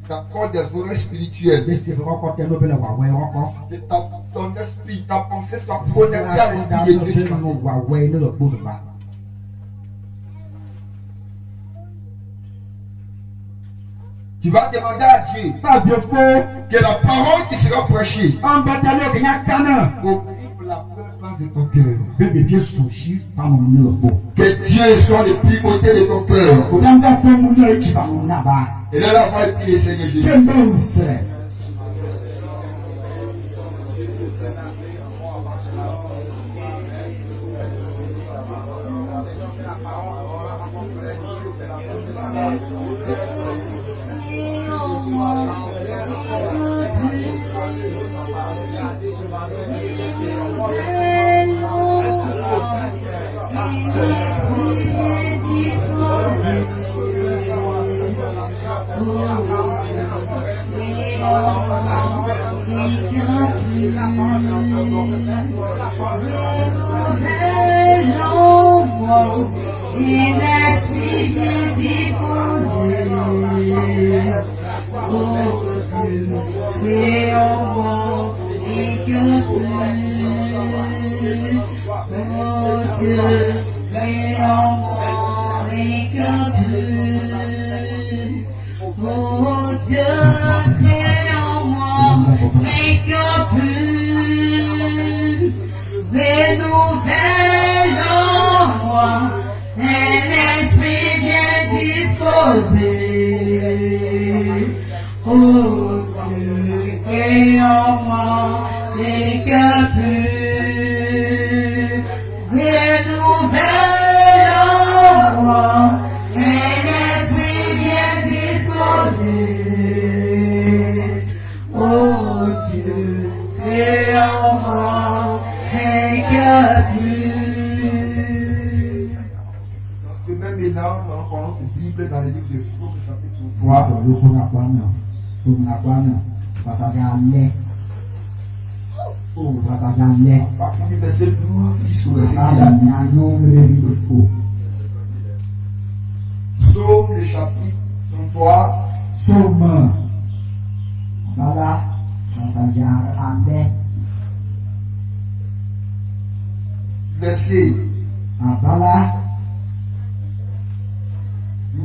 t'accordes des oreilles spirituelles. Mais c'est vrai qu'on t'aime bien encore. Que ton esprit, ta pensée soit connectée à l'esprit de Dieu. Tu vas demander à Dieu que la parole qui sera prêchée occupe la première place de ton cœur. Que Dieu soit le primauté de ton cœur. Et là, la foi et puis le Seigneur Jésus. Dans le livre de Psaume, chapitre 3, partir du verset 12 au verset 15. Psaume, le chapitre 33. Psaume. Verset 12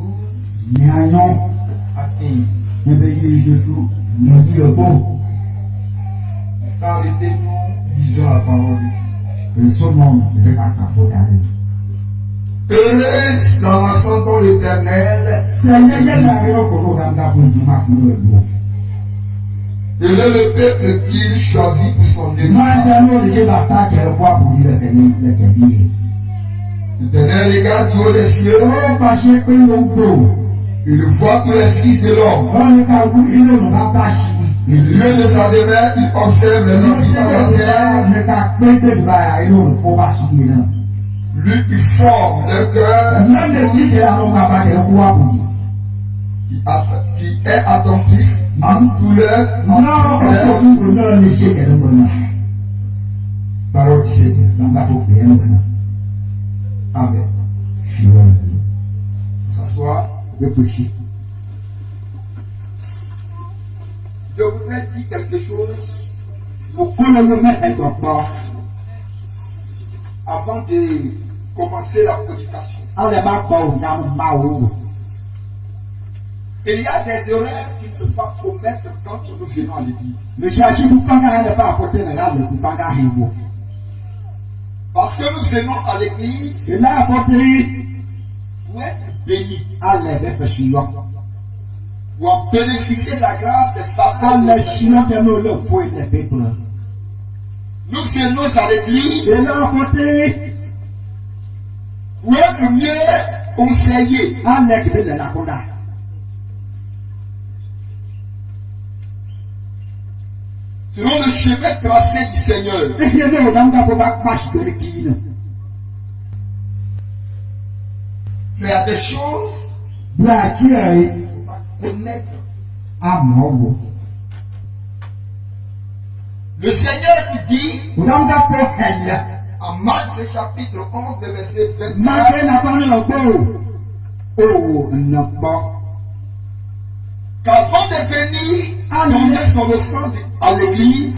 à 15. Arrêtez-nous, lisons la parole de Dieu. Heureuse la nation dont l'Éternel. Heureux le peuple qu'il choisit pour son délivrance. L'Éternel regarde du haut des cieux. Il voit tous les fils de l'homme. Il lieu de sa demeure, il observe les habitants de la terre. Lui qui forme le cœur, qui est attentif en douleur, parole du Seigneur. Amen. S'asseoir. Je voudrais dire quelque chose avant de commencer la prédication. Il y a des erreurs qu'il ne faut pas commettre quand nous venons à l'église. Parce que nous venons à l'église pour être bénis. Pour bénéficier de la grâce des faveurs. Nous venons à l'église pour être mieux conseillés. Selon le chemin tracé du Seigneur. Mais il y a des choses qu'il ne faut pas connaître. Le Seigneur nous dit en Marc le chapitre 11 le verset 24 qu'avant de venir donner son offrande à l'église.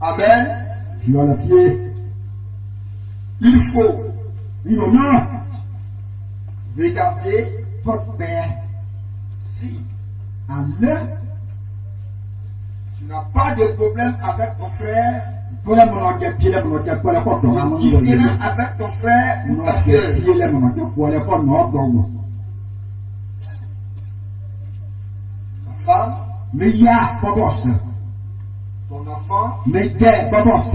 Amen. Tu as la fière. Il faut Il en a. regarder Votre père. si Allah. tu n'as pas de problème avec ton frère, Voilà mon enquête. Puis là, mon enquête. Voilà quoi. Dans la main. qui sera avec ton frère ou ta soeur. Puis là, mon enquête. Voilà quoi. Non, non. Ta femme, Mais il y a pas boss. ton enfant, Mais t'es pas boss.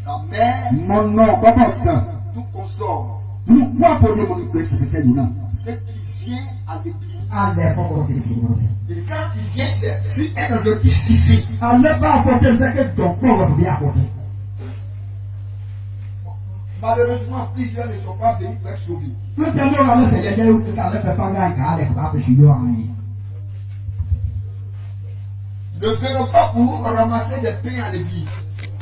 ta mère, Mon nom pas boss. tout consort. Moi, pour dire mon que c'est nous. Parce que tu viens à l'église. Allah pas boss. Et quand tu viens, c'est un objectif ici. Allah pas apporter ce que donc on va bien apporter. Malheureusement, plusieurs ne sont pas venus pour être sauvés. Tout à l'heure, Allah c'est les gars qui allaient faire pas gagner avec pas chez eux. Ne venons pas pour ramasser des pains à l'église.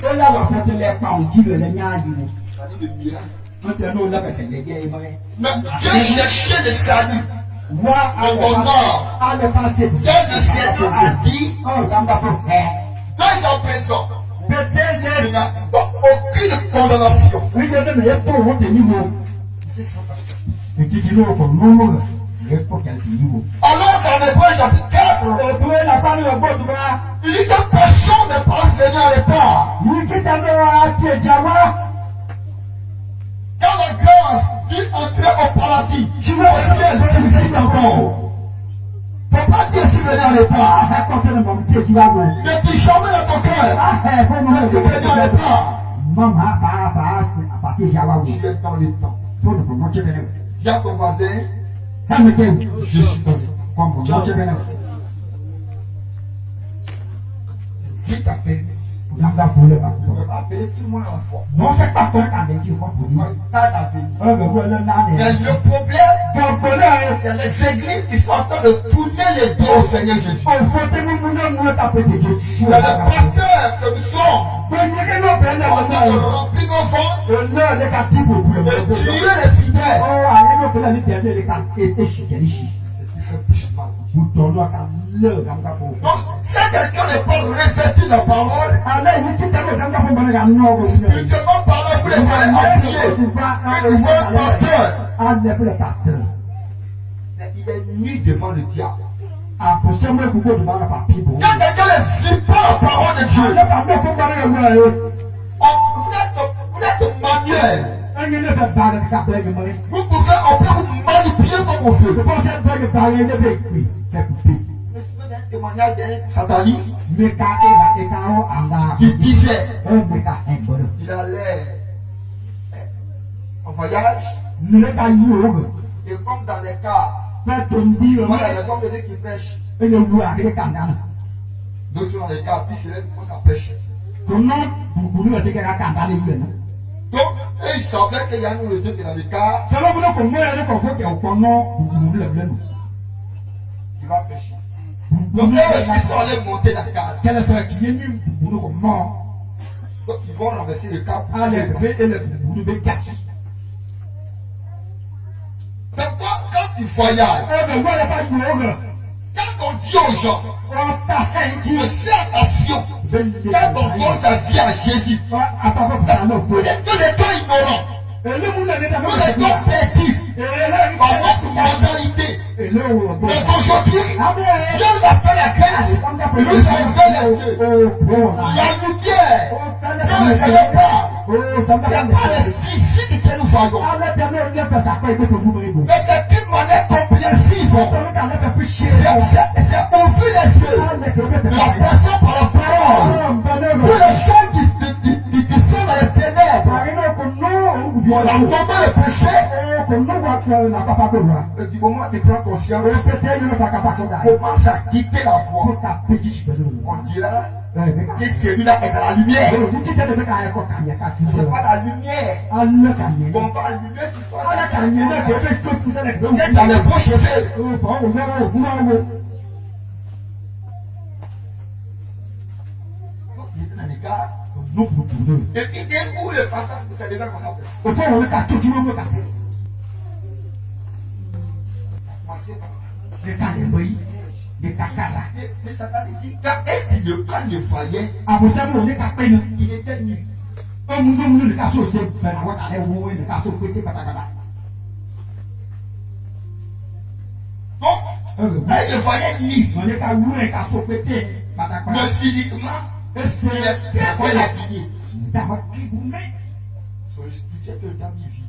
Et là, on va apporter les pains, on dit le niadi. C'est-à-dire le miracle. Tout à l'heure, là, c'est les gars. Mais viens chercher le salut. Moi, Allah passer. Viens le Seigneur a dit, Oh, dans ma peau. dans en présent, Peut-être, il n'y a aucune condamnation. oui, je ne vais pas au niveau. Et qui dit non, comme non, il faut qu'elle dise non. Alors dans Hébreux chapitre 4, Et puis, la parole de bon droit. il dit que personne ne peut venir à l'état. Il quitte à nous, tiens, Jama. Quand la grâce dit entrer au paradis, Je veux au ciel, c'est ici encore. Ne peux pas dire si venir à l'état. Ah, concernant mon petit qui va vous. Ne dis jamais dans ton cœur. Ah, faut Mais si venir à l'état, maman, à partir de Java, tu es dans les temps. faut ne pas manger bien. Dis à ton voisin, Je suis dans les temps. Comme manger bien. dis ta paix. Vous n'avez pas voulu pas. Tu ne peux pas appeler tout le monde à la fois. Non, c'est pas toi qui as dit qu'on peut Moi, dire. il t'a d'appelé. Mais voilà, Mais là, le problème, bon, bonheur. c'est les églises qui sont en train de tourner les dos au Seigneur Jésus. On faut que nous taper des Dieu. C'est le pasteur que nous sommes. Mais il y a des gens qui On a rempli nos ventres non, les gars, tu peux plus. et tuer les fidèles. Oh, allez, nous, là, les derniers, les gars, et chic. Tu fais plus mal. Vous tournez à l'heure, dans la peau. Donc, si quelqu'un n'est pas revêtu de la parole, Allez, vous quittez le dans la peau, dans la noire, il ne peut pas parler pour les faire appuyer. Il veut un pasteur. Allez, pour le pasteur. Mais il est nu devant le diable. Ah, pour ça, moi, vous pouvez demander à papier. Quand quelqu'un ne vit pas la parole de Dieu, Allez, pas faut parler de moi. vous êtes manuel. Un ne peut pas de capter de moi. On peut vous manipuler comme on veut. Je pense à une parler de béquille. Je fais un témoignage d'un sataniste Mais quand il va en là, qui disait il il allait en voyage ne l'a pas eu. et comme dans les cas, Fait tomber le moi il y a mal. des hommes de Dieu qui prêchent. Et le voir avec les candanes. Donc dans les cas, puis c'est là qu'on ça prêche. Comment vous nous avez qu'à candanes les jeunes? Donc, et il savait qu'il y a nous le Dieu qui est dans les cas, C'est là où nous comment il y a qu'on fait qu'on connaît vous le bleu. il va prêcher. Donc eux aussi ils sont allés monter la cale. Quel est ce qui est mis pour nous comment? Donc ils vont renverser le cap. Ah, les bébés et le bout de caché. Donc quand ils voyagent, Eh bien, voilà pas une quand on dit aux gens, on t'a dit. fais attention, quand on donne sa vie à Jésus, À part pour ça, non, vous êtes tous les temps ignorants, et le monde est tous les temps perdus par notre mentalité. et là, Mais aujourd'hui, Dieu nous a fait la grâce, il nous a ouvert les yeux. La lumière, nous ne savons pas. Il n'y a pas de physique que nous voyons. Mais c'est une manière compréhensive. C'est ouvrir les yeux. La personne par la parole. Pour les choses qui sont dans les ténèbres. On a tombé le péché. Et du moment où tu prends conscience, on commence à quitter la voie. On dira que celui-là est dans la lumière. C'est pas la lumière. On va allumer sur toi. Vous êtes dans les bons cheveux. Et puis dès où le passage, c'est déjà qu'on a fait. Les Kalembri, les Kakara. Mais ça va dire quand il voyait, il était nu. Le casseau, c'est le casseau pété, donc, là, il voyait nu. Mais physiquement, il est très bien habillé. Faut expliquer que le temps il vit.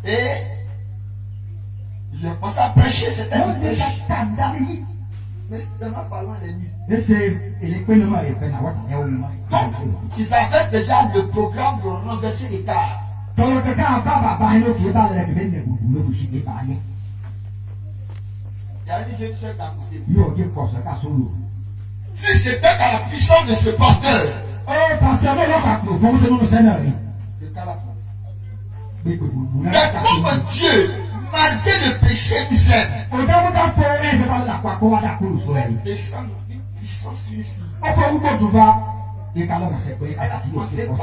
Et j'ai commencé à prêcher, c'était une prêche. Mais c'était en parlant les nuits. Donc, ils avaient déjà le programme de renverser les cars. Il y a une jeune soeur à côté. Si c'était à la puissance de ce pasteur, le cas là. Mais comme Dieu, malgré le péché, nous aime. Descendre une puissance sur une fille. Elle a commencé par le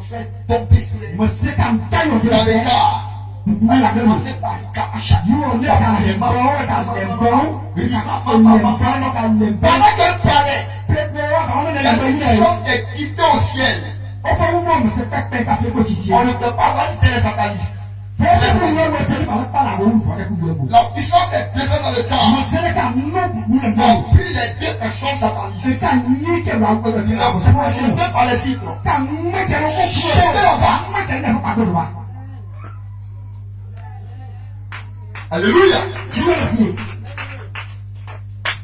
faire tomber sur les dans les cas. Elle a commencé par pendant qu'elle parlait, la puissance est quittée au ciel. On ne peut pas avoir une sataniste. La puissance est descendue dans le temps. On a pris les deux personnes satanistes. Jeté par les filtres. Jeté là-bas. Alléluia.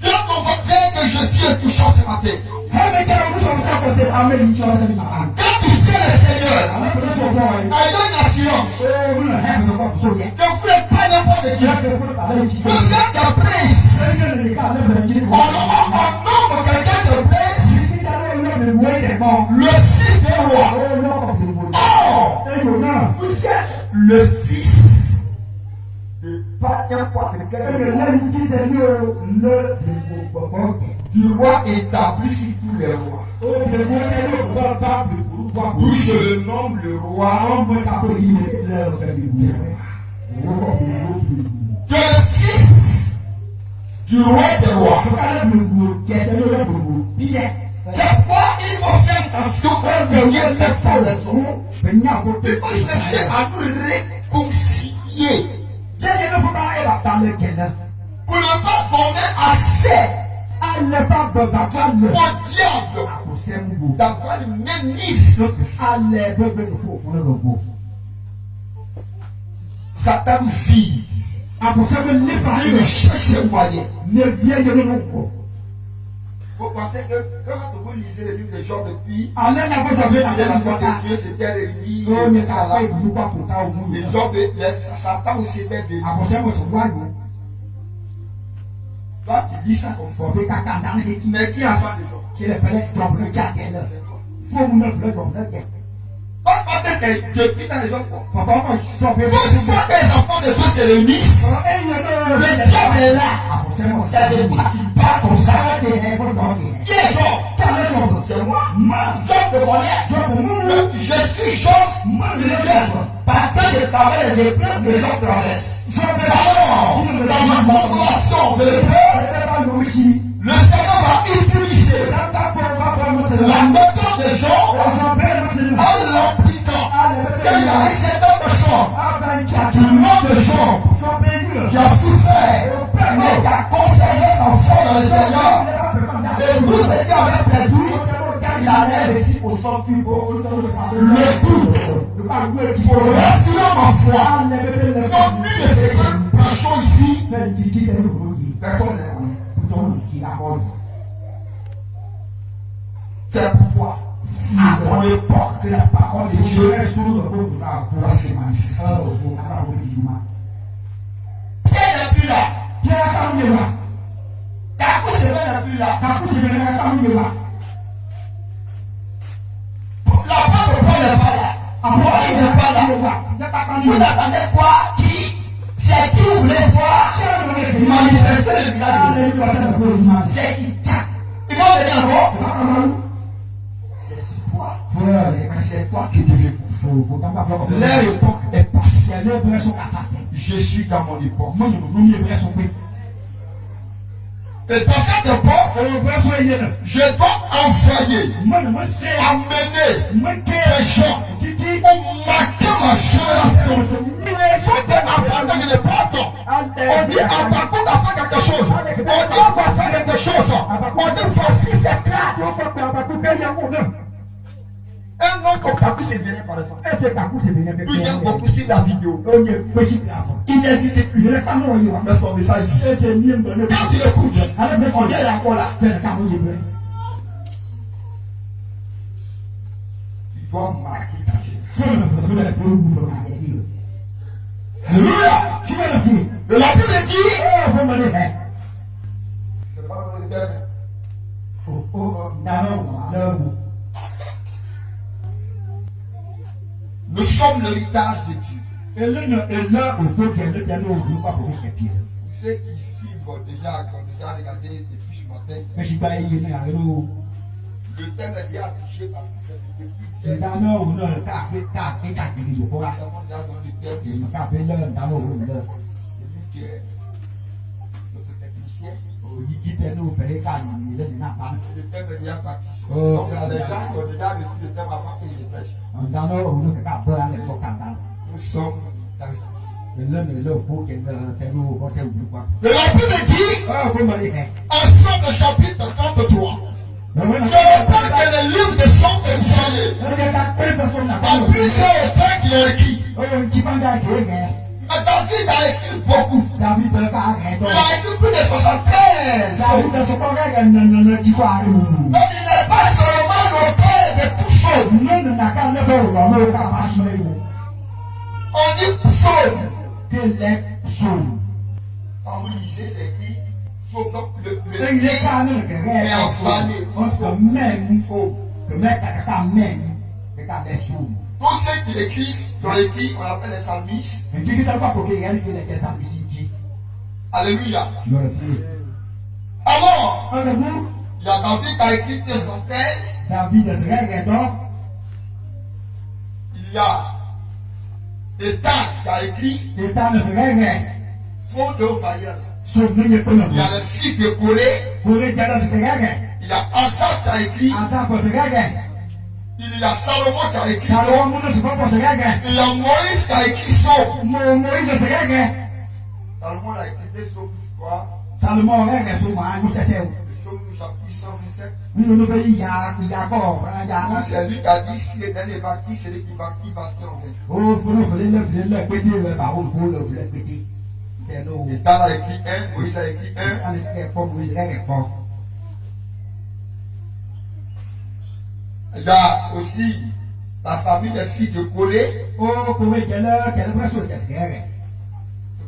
Dieu ton frère que je suis touchant ce matin. Quand tu sais le Seigneur, ayant une assurance, que vous n'êtes pas n'importe qui. Vous êtes un prince. On nomme quelqu'un de prince. Le fils des rois. Oh, vous êtes le fils de pas n'importe quel du roi établi sur tous les rois. Oui, je le nomme le roi. Que le fils du roi des rois. C'est quoi il faut faire attention quand quelqu'un fait ça raison. Il faut chercher à nous réconcilier. Pour ne pas donner assez au diable d'avoir une mainmise. Satan vit. Il cherche moyen. Vous pensez que quand vous lisez le livre de Job depuis, la foi de Dieu s'était réunie, et Job, Satan aussi était venu. Toi, tu lis ça comme ça. Mais qui a fait de Job? Parce que c'est depuis dans les gens. Quand les enfants de Dieu se réunissent, le diable est là. Ça veut dire qu'il part comme ça. Qui est Job? C'est moi. Job le connaît. Je suis Job. Parce que je traverse les épreuves que les gens traversent. Alors, dans ma consolation de l'épreuve, le Seigneur va utiliser la méthode de Job en l'appliquant. Il y a un certain personne du nom de Job qui a souffert, mais qui a conservé son foi dans le Seigneur. Et vous étiez avec perdu, il avait réussi au sortir le tout. Pour restaurer ma foi, donc lui de ces prêchons ici, personne n'est connu. C'est pourquoi on ne porte que la parole de Dieu. Ça c'est magnifique. Pierre n'est plus là. Kakou Sébé n'est plus là. La femme de Paul n'est pas là. Paul n'est pas là. Vous attendez quoi? Qui? C'est qui vous voulez voir manifester le village? C'est qui? Ils vont venir encore. C'est toi. C'est toi qui devais vous Leur époque est passée. Je suis dans mon époque. Et dans cette époque, je dois envoyer, amener des gens pour marquer ma génération. Faut des enfants de l'époque. On dit à partout d'en faire quelque chose. On dit on va faire quelque chose. On dit voici cette classe. Un homme comme Kakou s'est venu par exemple. Puis j'aime beaucoup sur la vidéo. Il n'hésite plus. Mais son message. Quand il écoute, on est encore là. Il doit marquer ta génération. Alléluia. Mais la Bible dit. Nous sommes l'héritage de Dieu. Ceux qui suivent déjà, qui ont déjà regardé depuis ce matin, le thème est déjà affiché par depuis hier. Nous avons déjà dans le thème. Notre technicien. Le thème est déjà participé. Donc il y a des gens qui ont déjà reçu le thème avant que je le prêche. Nous sommes dans le la Bible dit, en Somme chapitre 33, je rappelle que le livre de Somme est envoyé par plusieurs auteurs qui l'ont écrit. Mais David a écrit beaucoup. Il a écrit plus de 73. Donc il n'est pas seulement l'auteur de tout chose. On dit psaume. Quand vous lisez, c'est écrit psaume. Donc le est enflammé. Tous ceux qui l'écrivent, qui ont écrit, on appelle les psalmistes. Alléluia. Alors, il y a David qui a écrit 213. Il y a État qui a écrit Faux de Vaillel. Il y a le fils de Corée. Il y a Asaph qui a écrit. Il y a Salomon qui a écrit Somme. Il y a Moïse qui a écrit Somme. Salomon a écrit des Sommes, je crois. Le Somme du chapitre 127. C'est lui qui a dit si l'Éternel est bâti, c'est lui qui bâtit en vain. État a écrit 1, Moïse a écrit 1. Il y a aussi la famille des fils de Corée. Il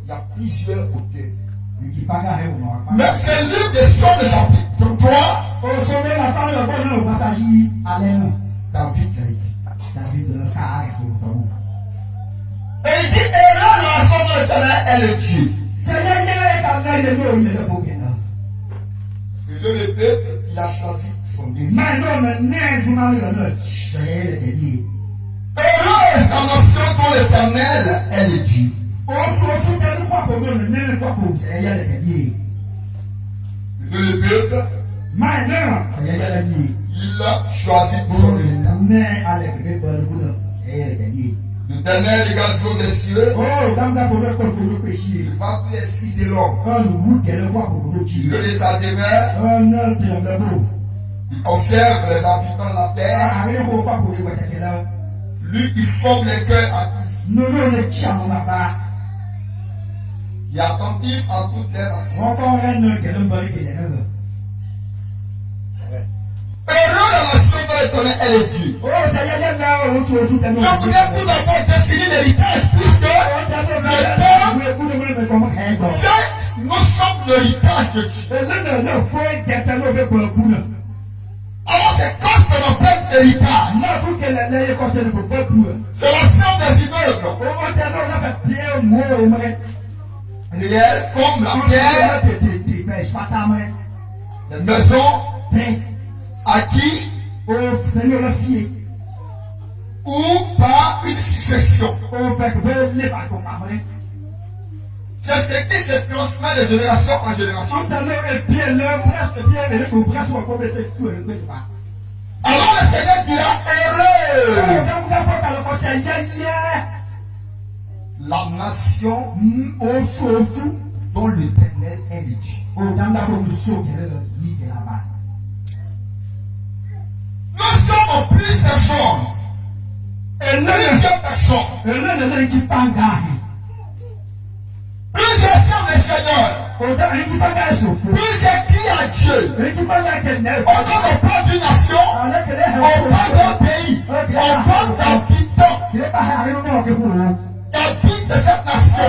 y a plusieurs côtés. Mais c'est l'une des sons de chapitre 3. David l'a écrit. Et il dit, et là, la nation de l'Éternel est le Dieu. Et le peuple, il a choisi son Dieu. Et là, la nation de l'Éternel est le Dieu. Le peuple, il a choisi pour son Dieu. L'Éternel regarde l'eau des cieux. Il va tous les fils de l'homme. Il veut sa demeure. Il observe les habitants de la terre. Lui, il forme les cœurs à tous. Il est attentif à toutes les actions. Heureux la nation de l'Éternel est le Dieu. Je voudrais tout d'abord définir l'héritage, puisque nous sommes l'héritage de Dieu. Alors c'est quand ce qu'on appelle héritage. C'est la somme des immeubles. Réel comme la pierre, les maisons, acquis ou par une C'est ce qui se transmet de génération en génération. Alors le Seigneur dira heureux la nation dont l'Éternel est le Dieu. Nous sommes en plus de gens. Plusieurs personnes. Plusieurs sont des seigneurs. Plusieurs crient à Dieu. Au nom de pas d'une nation, au nom d'un pays, au nom d'habitants qui habitent de cette nation.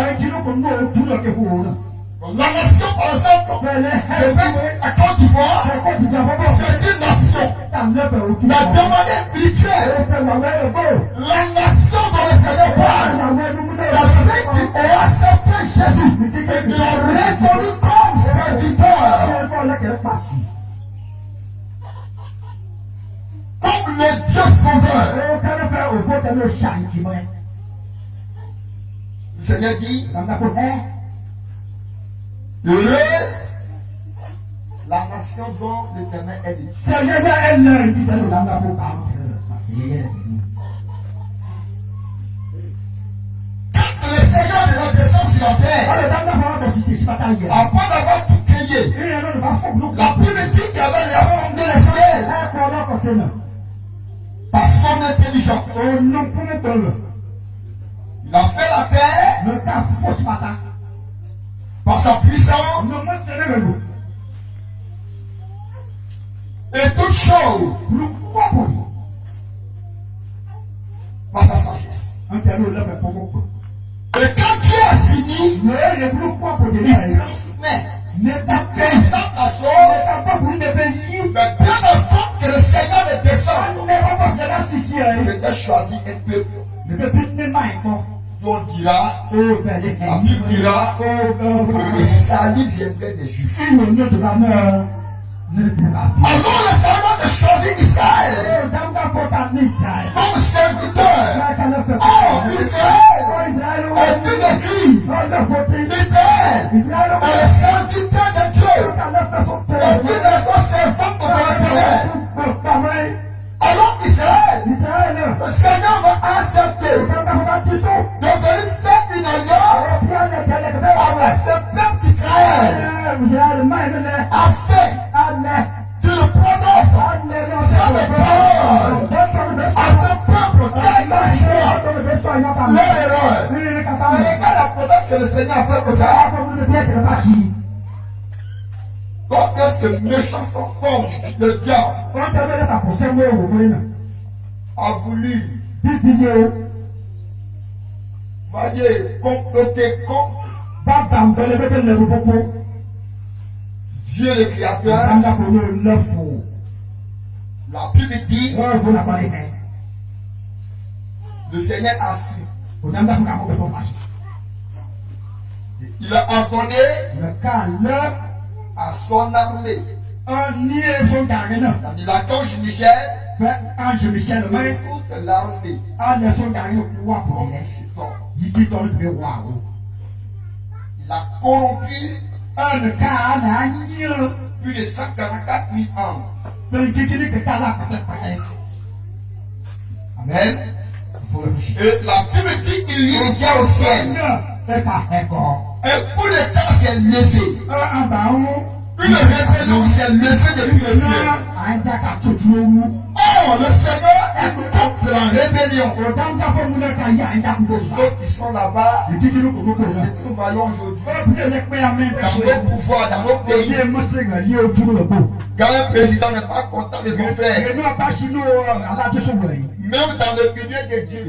La nation, par exemple, la Côte d'Ivoire, c'est une nation. La demande spirituelle, la nation dont le Seigneur parle, c'est ceux qui ont accepté Jésus et qui l'ont reconnu comme serviteur, comme le Dieu sauveur. Le Seigneur dit, heureuse la nation dont l'Éternel est dit. Quand le Seigneur de la descend sur la terre, après avoir tout créé, la Bible dit qu'il avait rassemblé les cieux par son intelligence. Il a fait la terre par sa puissance et toute chose par sa sagesse. Et quand Dieu a fini, il transmet la chose, mais bien avant que le Seigneur ne descende, c'était choisi un peuple. On dira, la Bible dira que le salut viendrait des Juifs. Alors le Seigneur a choisi Israël comme serviteur. Oh, Israël est une église. Israël est le serviteur de Dieu. C'est une nation servante de l'Éternel. Alors Israël, le Seigneur va accepter de venir faire une alliance avec ce peuple d'Israël, afin de le prononcer sans le parole à ce peuple qui a leur erreur. Regarde la promesse que le Seigneur a fait aujourd'hui. Lorsque ce méchant fantôme, le diable, a voulu comploter contre Dieu le Créateur, la Bible dit, le Seigneur a su. Il a ordonné à son armée, c'est-à-dire l'archange Michel, toute l'armée, il a corrompu plus de 144 000 hommes. Amen. Et la Bible dit qu'il y a une guerre au ciel. Et pour le temps s'est levé. Une rébellion s'est levée depuis le ciel. Oh, le Seigneur est contre la rébellion. Ceux qui sont là-bas, nous voyons aujourd'hui, dans nos pouvoirs, dans nos pays, quand un président n'est pas content de son frère, même dans le milieu de Dieu,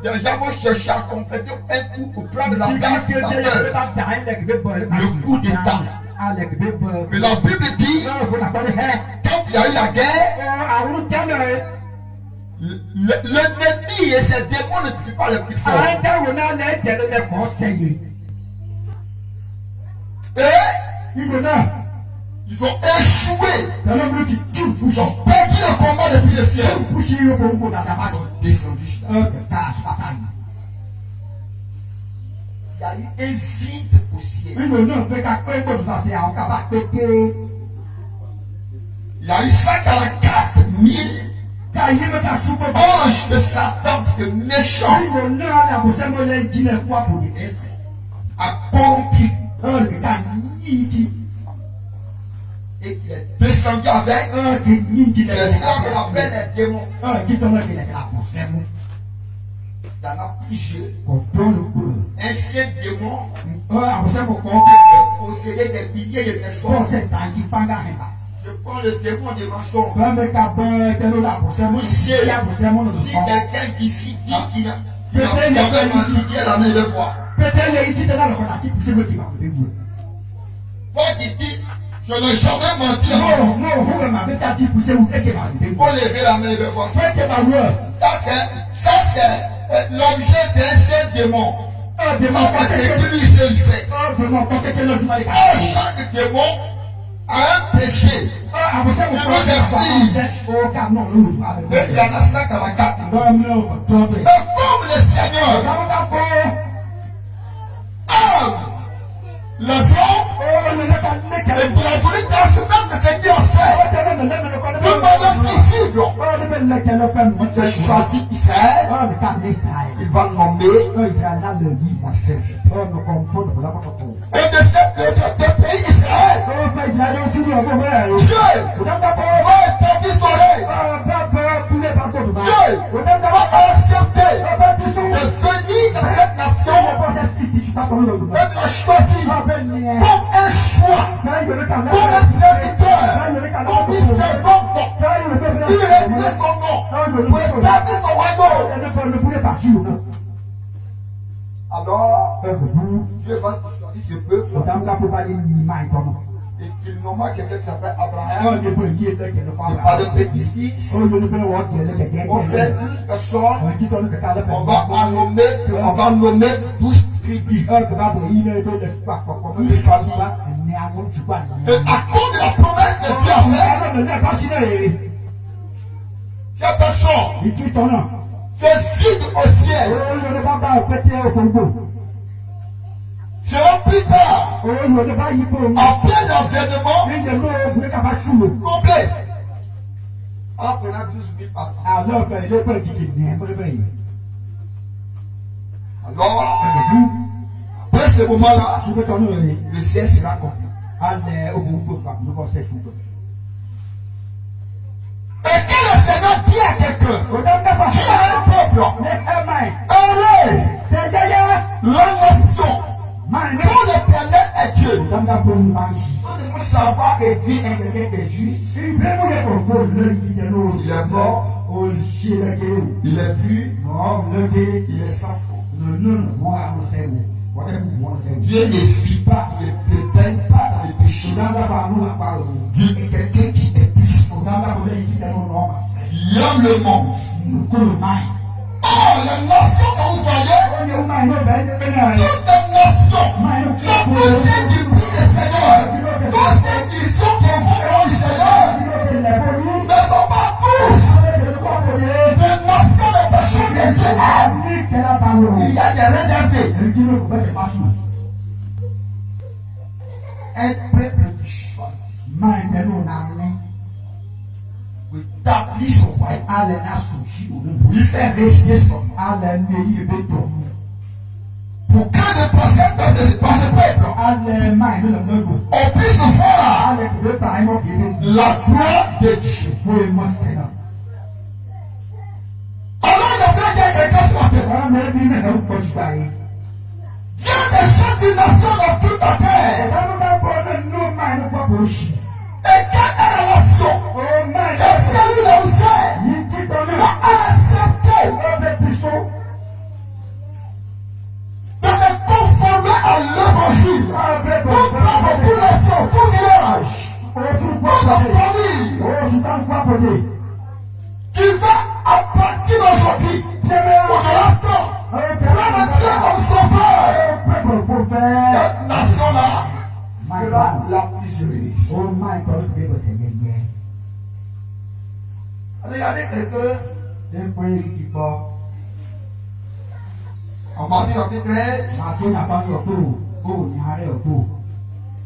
les gens vont chercher à compléter un coup pour prendre la place de le coup d'État. Mais la Bible dit, quand il y a eu la guerre, l'ennemi et ses démons ne tuent pas les plus forts. Et ils ont échoué. Ils ont perdu le combat depuis le ciel. Ils sont descendus. y a eu un vide au ciel. Il y a eu 144 000 anges de Satan, ce méchant, a corrompu. Et qu'il est descendu avec c'est ça qu'on appelle les démons. Il y en a plusieurs. Un seul démon possédait des milliers de personnes. Je prends le démon de mensonge. Si quelqu'un d'ici dit qu'il a menti, il a la main de foi. Toi qui dis, je n'ai jamais menti. Il faut lever la main de foi. Ça c'est l'objet d'un seul démon. C'est que lui seul fait. Chaque démon a un péché. Et il y en a 144. Et comme le Seigneur aime les hommes, et qu'il a voulu transmettre ce qu'il a fait d'une manière visible, il a choisi Israël. Il va nommer mon serviteur. Et de ce pays Israël, Dieu va établir son règne. Dieu va accepter de venir dans cette nation et de la choisir comme un choix, comme un serviteur, comme un servant. Il respecte son nom pour établir son royaume. Alors, Dieu va choisir ce peuple et qu'il nomma quelqu'un qui s'appelle Abraham. Il pas de petit-fils. On fait 12 personnes. On va nommer 12 tribus. 12 familles. Et à cause de la promesse de Dieu cette personne, c'est vide au ciel. Sera plus tard, après l'avènement complet, après la 12 000 ans. Alors, après ce moment-là, le ciel sera complet. Et quand le Seigneur dit à quelqu'un, qui a un peuple, heureux, la nation, quand l'Éternel est Dieu, nous savoir et vivre avec quelqu'un qui est juste. Il est mort, il est pur, il est sans faute. Dieu ne vit pas, il ne pétaigne pas dans le péché. Dieu est quelqu'un qui est puissant, qui aime le monde. Oh, les nations que vous voyez, toutes les nations, sont poussées du prix du Seigneur. Tous ceux qui sont conformes du Seigneur ne sont pas tous des nations de péché de Dieu. Il y a des réservés. Un peuple qui choisit pour établir son royaume, pour lui faire régner son nom. Pour que le prophète de ce peuple, on puisse voir la gloire de Dieu. Alors il y avait quelqu'un sur la terre. Dieu descend d'une nation dans toute la terre. Et quelle est la nation? C'est celui de Hussein qui va accepter de se conformer à l'évangile. Pour prendre tout nation, tout village, toute la famille qui va à partir d'aujourd'hui, pour l'instant, prendre Dieu comme sauveur. Cette nation-là sera la plus heureuse. Regardez quelqu'un En Matthieu chapitre 13,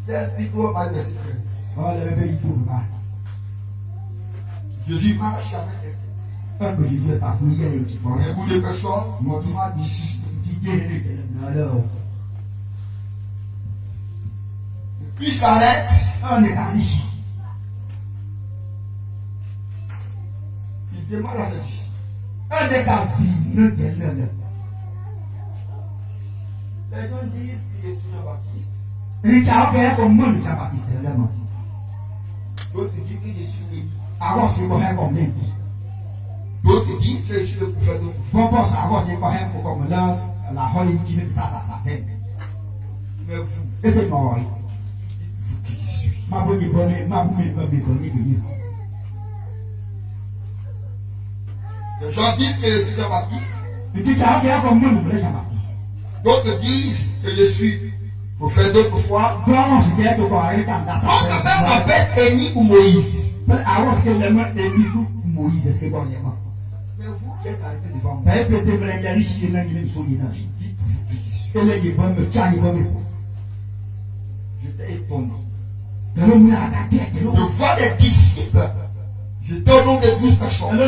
c'est plutôt pas verset 13. Jésus marche avec quelqu'un. Un bout de personne, monument d'ici. Puis il s'arrête. Il demande à ses disciples. Les gens disent qu'il est Jean-Baptiste. D'autres disent qu'il est sur Élie. D'autres disent que je suis le prophète de mais vous, qui je suis. Les gens disent que je suis Jean-Baptiste. D'autres disent que je suis prophète d'autrefois. D'autres même m'appellent Élie ou Moïse. Mais vous qui êtes arrêté devant moi, j'étais étonné de voir des disciples. J'étais au nom de 12 personnes.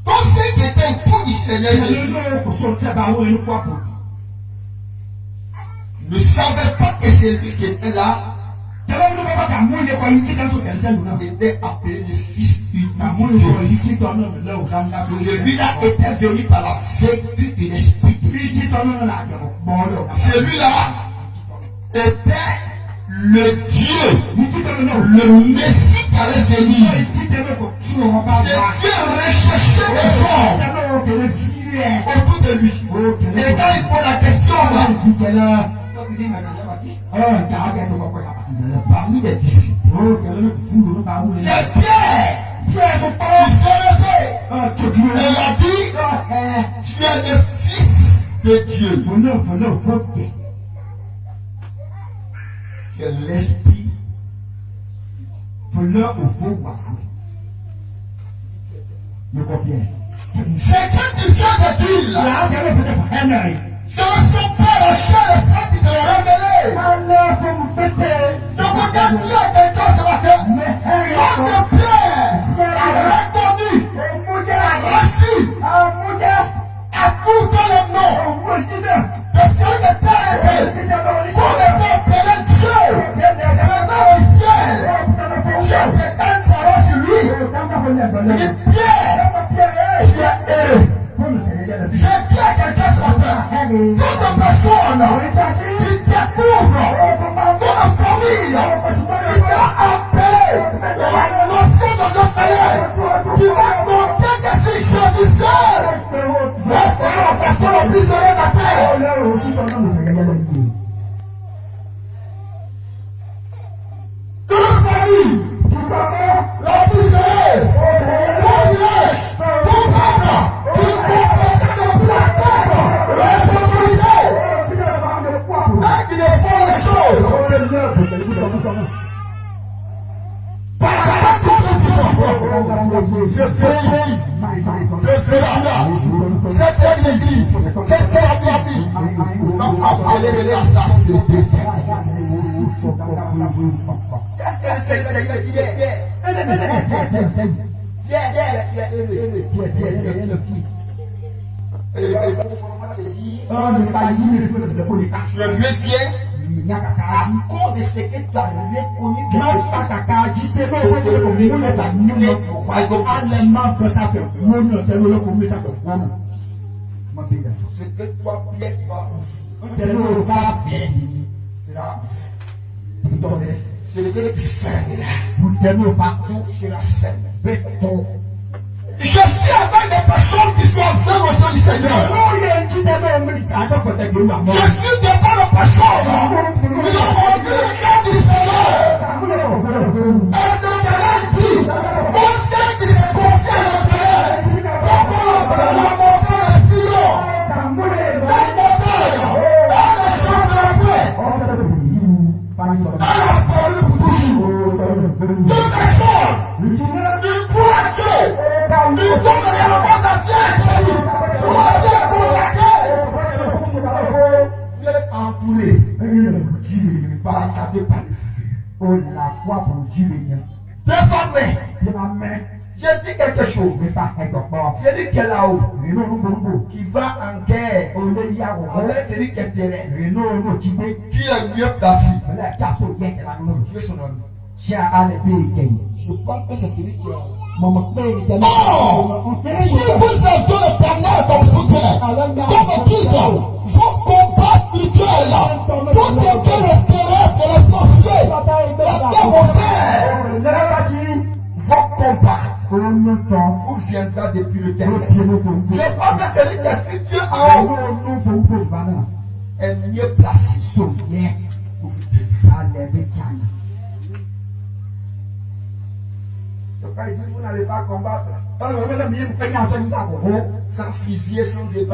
Tous ceux qui étaient autour du Seigneur Jésus ne savaient pas que celui qui était là était appelé le Fils unique de Dieu. Celui-là était venu par la vertu de l'Esprit de Dieu. Celui-là était le Dieu, le Messie qui allait venir. C'est Dieu recherchait des gens autour de lui. Et quand il pose la question, parmi les disciples, c'est Pierre. Pierre, je pense que il a dit, tu es le Fils de Dieu. C'est l'Esprit. C'est que tu viens de dire là. Ce ne sont pas la chair et le sang qui te l'ont révélé. Donc regarde bien quelqu'un ce matin. Lorsque Pierre a reconnu, a reçu, a poussé le nom de celui de terre et qu'on était appelé Dieu, Seigneur du ciel. Dieu prétend parole sur lui. Il dit Pierre, tu es heureux. Je dis à quelqu'un ce matin, toute personne qui découvre ton famille, qui sera appelée la notion de notre Père, qui va compter que si je disais, je serai la personne la plus heureuse de la terre. Toute famille, la plus heureuse, tout village, tout peuple, tout confesse de la terre, responsabilité, et qui ne font les choses par la confiance. Je serai là, c'est l'église, c'est la famille, donc appelez les assassins. Qu'est-ce que le Seigneur dit? Le mieux vient à cause de ce que tu as reconnu que ce que toi, Pierre, tu vas c'est le Dieu qui fait partout sur la scène. Je suis avec des personnes qui sont aveugles au sein du Seigneur. Je suis devant les personnes qui ont rendu le cœur du Seigneur. Et de l'Éternel dit, mon Seigneur qui se confie à l'Éternel, comme la montagne de Sion, cette montagne, dans les champs de la paix, à la folie pour toujours. Toute personne, du poids Dieu, du don de la base à Dieu, pour la vie consacrée, Désormais, j'ai dit quelque chose. C'est lui qui est là-haut, qui va en guerre avec celui qui est terrestre, qui est mieux placé. Qui est son ami? Je pense que c'est celui qui est là. Si vous avez l'Éternel comme soutien, comme guide, vos combats spirituels, tout ce que les terrestres et les sorciers, Vos combats vous viendra depuis le terrain. Je pense que celui qui est situé en haut est mieux placé pour vous défendre. Donc quand il dit vous n'allez pas combattre sans fusil, sans épée,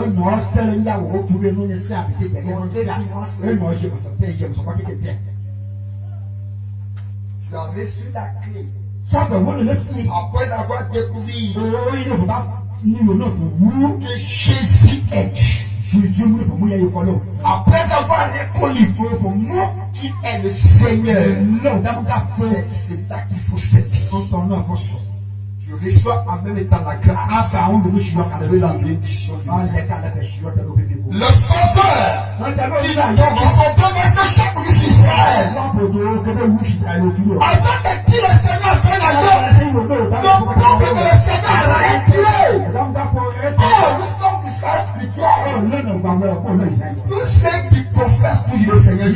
tu as reçu la clé. Après avoir découvert que Jésus est Dieu. Après avoir reconnu qu'il est le Seigneur, c'est là qu'il faut servir. Tu reçois en même temps la grâce de la bénédiction. Le sauveur, qui sont devancés chaque jour d'Israël, avant que qui le Seigneur fait la guerre, son peuple que le Seigneur a retiré. Oh, nous sommes d'Israël spirituel. Tous ceux qui professent toujours le Seigneur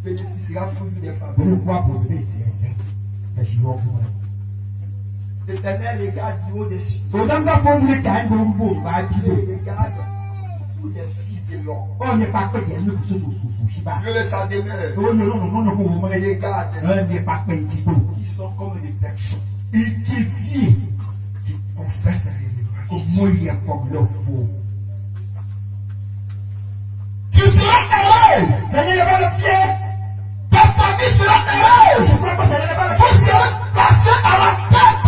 bénéficiera toujours des faveurs. L'Éternel regarde du haut des cieux. Il regarde tous les fils de l'homme. Dieu les a demeurés. Il regarde qui sont comme des personnes qui confessent la révélation. Tu seras heureux. Ta famille sera heureuse. Vous serez placé à la tête.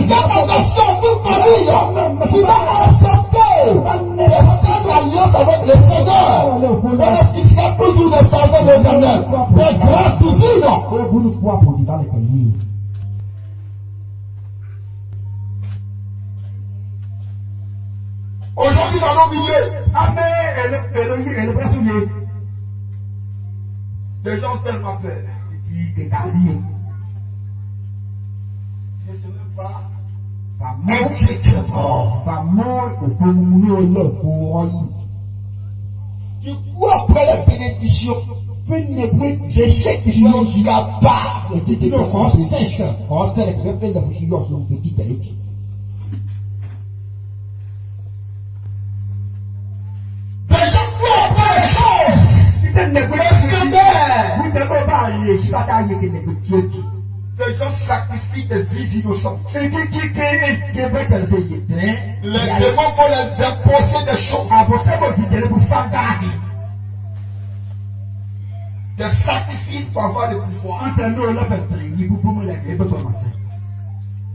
cette nation, toute famille, qui va accepter et faire l'alliance avec le Seigneur, bénéficiera toujours des faveurs de l'Éternel, des grâces divines. Aujourd'hui dans nos milieux, des gens ont tellement peur. Je ne sais même pas. Du coup, après la bénédiction, je sais qu'ils sont capables de te Les gens sacrifient des vies innocentes. Les démons vont les imposer des choses. Des sacrifices pour avoir le pouvoir.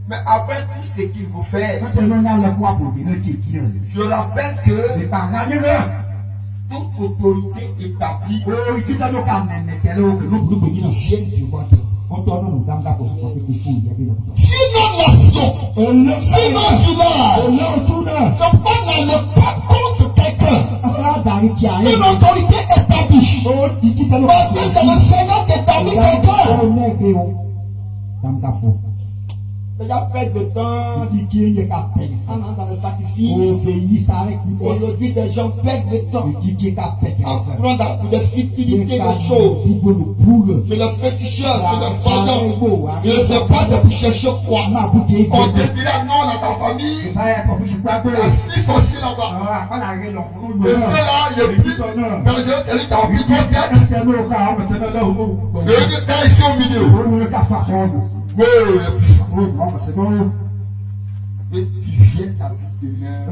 Mais après tout ce qu'il faut faire, je rappelle que toute autorité établie sinon nation, sinon village, c'est pas n'allez pas contre quelqu'un. Une autorité établie. Parce que c'est le Seigneur qui établit quelqu'un. Déjà perdre de temps, on entre dans le sacrifice. Aujourd'hui, des gens perdent de temps à prendre pour des futilités de choses. Que le féticheur, que le fondant, je ne sais pas c'est pour chercher quoi. On te dira non dans ta famille. La fille aussi là-bas. Et cela, le plus dangereux, c'est lui qui a envie de tête. Le gars ici au milieu. Oui, le puissant. Et tu viens ta vie demain.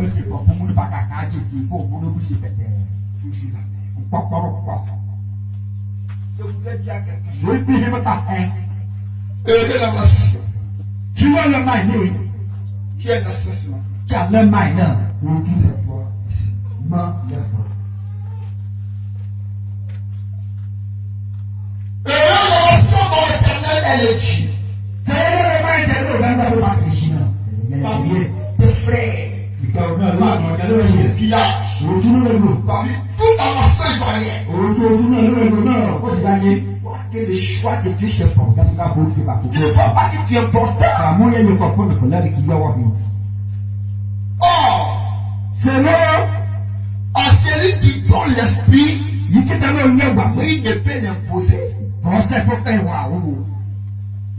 Je voudrais dire à quelque chose. Aider la nation. Qui est la nation ce matin? L'Éternel est le Dieu. Tes frères, ce village, parmi toute la nation ivoirienne, que le choix de Dieu c'est important. Tu ne vois pas que tu es important. Or, c'est là à celui qui donne l'esprit, il ne peut l'imposer.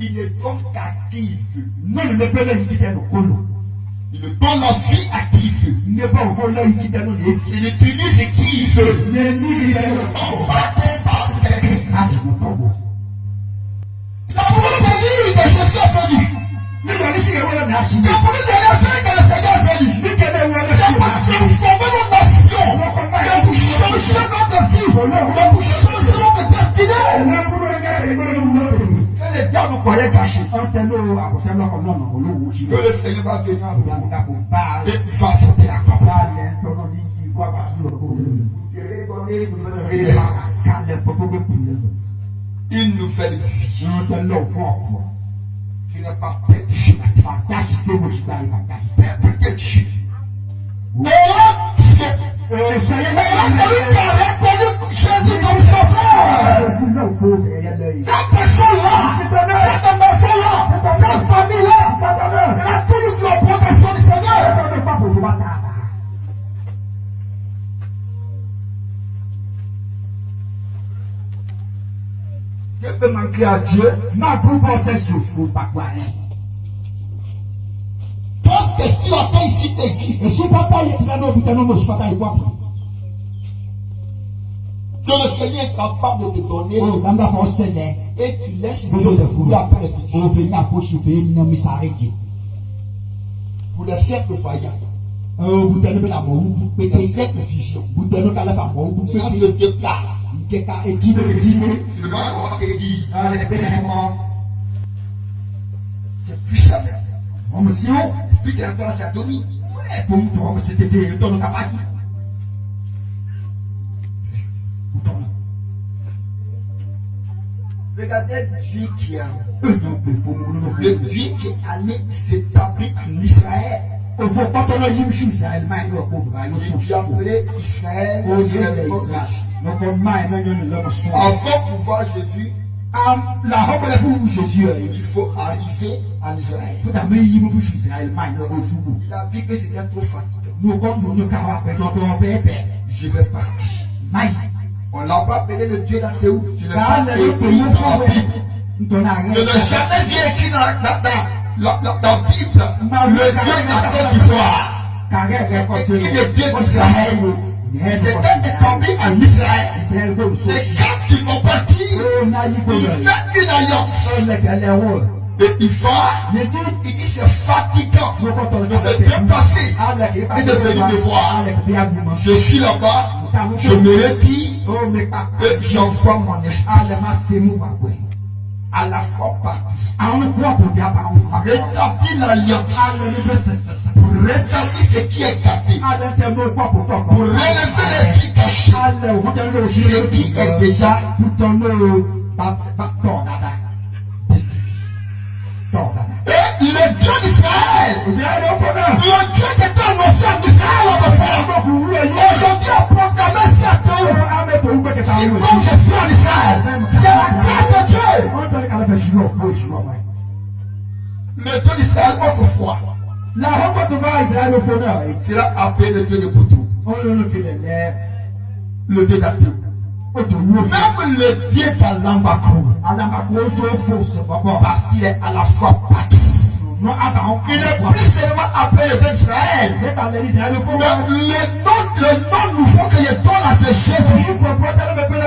Il ne donne qu'à qui il veut. Il ne donne la vie à qui il veut. Il utilise qui il veut. Ça pour nous dire que je suis venu. C'est pour nous dire que le Seigneur est venu. C'est pour transformer nos nations. C'est pour changer notre vie. C'est pour changer notre destinée. Que les diables nous croyaient cachés. Que le Seigneur va venir et il va sauter la croix. Une nouvelle vie. Tu n'es pas prêt de Dieu. Peuple de Dieu. Jésus comme sauveur. Cette personne-là, cette maison-là, cette famille-là, elle a toujours la protection du Seigneur. Je peux manquer à Dieu. Parce que si la terre ici existe, que le Seigneur est capable de te donner et tu laisses Dieu le fouiller après les fidèles. Pour les siècles vaillants. Les siècles visions. Il se déplace. C'est puissant. Puis tu es encore à sa domine. Regardez Dieu qui est le Dieu qui est allé s'établir en Israël. Il a appelé Israël. Avant de voir Jésus, il faut arriver en Israël. Il a vu que c'était trop fatigant. Je vais partir. On l'a pas appelé le Dieu dans où? Tu n'as pas écrit dans la Bible. Je n'ai jamais vu écrit dans la Bible le Dieu de la Côte d'Ivoire. Il est Dieu d'Israël. C'était établi en Israël. Et quand ils vont partir, il fait une alliance. Et il va, il dit c'est fatigant de bien passer et de venir me voir. Je suis là-bas, je me retire et j'envoie mon esprit. À la fois partout. Rétablir l'alliance. Pour rétablir ce qui est gâté. Pour relever les filles cachées. Ce qui est déjà et le Dieu d'Israël, le Dieu qui était annoncé en Israël aujourd'hui a proclamé cette terre. Si comme je suis en Israël, c'est la terre de Dieu. Le Dieu d'Israël autrefois sera appelé le Dieu de Boutou. Le Dieu d'Atou. Même le Dieu d'Alambakou, parce qu'il est à la fois partout. Il n'est plus seulement appelé le Dieu d'Israël. Le nom nouveau que je donne à ce Jésus,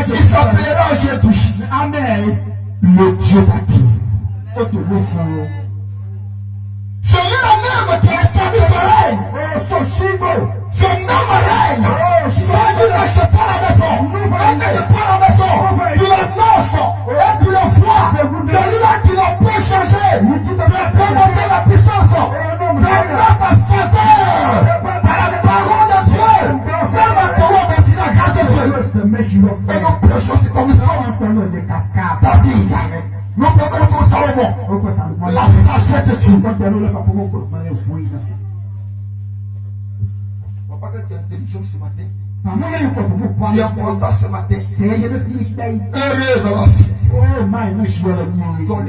il s'appellera Jésus. Amen. Le Dieu d'Atou. Celui-là même qui a établi ce règne. Ce nom règne. Quand tu n'achètes pas la maison, quand tu n'achètes pas la maison, tu l'annonces et tu le vois. Celui-là qui n'a pas changé, tu as démontré la puissance. Tu as ta faveur par la parole de Dieu. Même à toi, merci la grâce de Dieu. Et nous prêchons comme ça. Ta vie. Nous prêchons Papa, que tu es intelligent ce matin. Tu es important ce matin. Oh, my, no, je vois le mien. Ne perds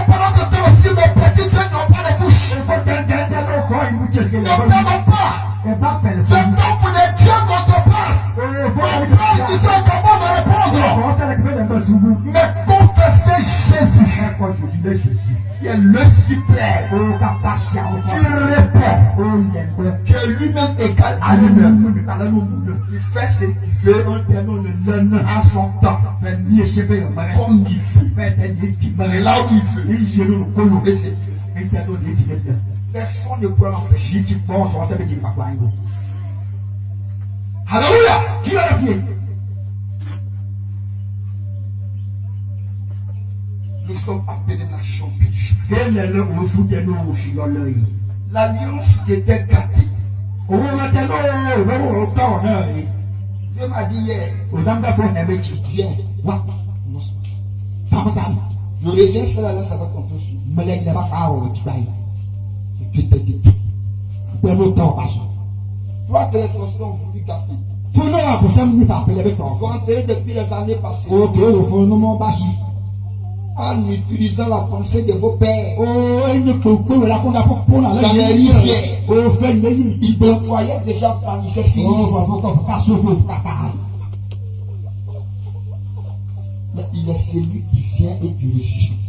pas de temps aussi, mes petits trucs n'ont pas de bouche. Ne perdons pas. C'est temps pour les dieux qu'on te passe. Mon frère, tu sais comment me répondre. Mais confesser Jésus. Qui est le suprême. Qui répond. Qui est lui-même égal à lui-même. Il fait ce qu'il veut à son temps. Comme il veut. Là où il veut. Et c'est personne ne peut l'empêcher. Alléluia. Qui est le pied? Nous sommes appelés nations pécheurs. L'alliance était gâtée. Dieu m'a dit hier. Je reviens sur l'alliance avec ton péché. Toi que les sorciers ont voulu gâter. Ils ont enterré depuis les années passées. En utilisant la pensée de vos pères. Dans les rivières. Ils déployaient déjà planifié mais il est celui qui vient et qui ressuscite.